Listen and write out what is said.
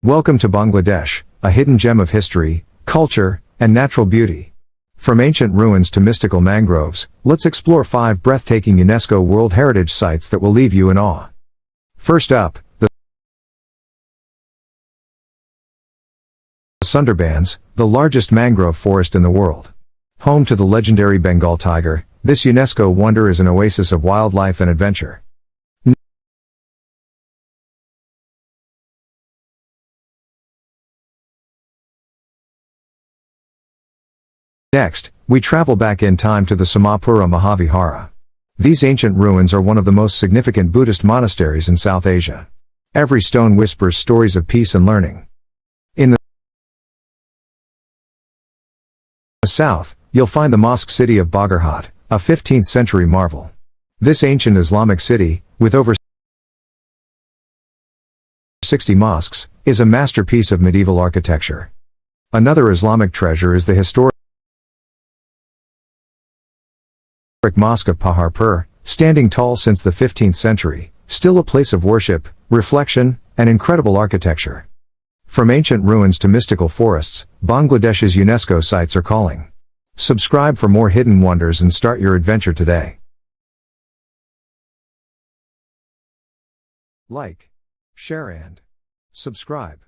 Welcome to Bangladesh, a hidden gem of history, culture, and natural beauty. From ancient ruins to mystical mangroves, let's explore 5 breathtaking UNESCO World Heritage sites that will leave you in awe. First up, the Sundarbans, the largest mangrove forest in the world. Home to the legendary Bengal tiger, this UNESCO wonder is an oasis of wildlife and adventure. Next, we travel back in time to the Somapura Mahavihara. These ancient ruins are one of the most significant Buddhist monasteries in South Asia. Every stone whispers stories of peace and learning. In the south, you'll find the mosque city of Bagerhat, a 15th century marvel. This ancient Islamic city, with over 60 mosques, is a masterpiece of medieval architecture. Another Islamic treasure is the historic Mosque of Paharpur, standing tall since the 15th century, still a place of worship, reflection, and incredible architecture. From ancient ruins to mystical forests, Bangladesh's UNESCO sites are calling. Subscribe for more hidden wonders and start your adventure today. Like, share and subscribe.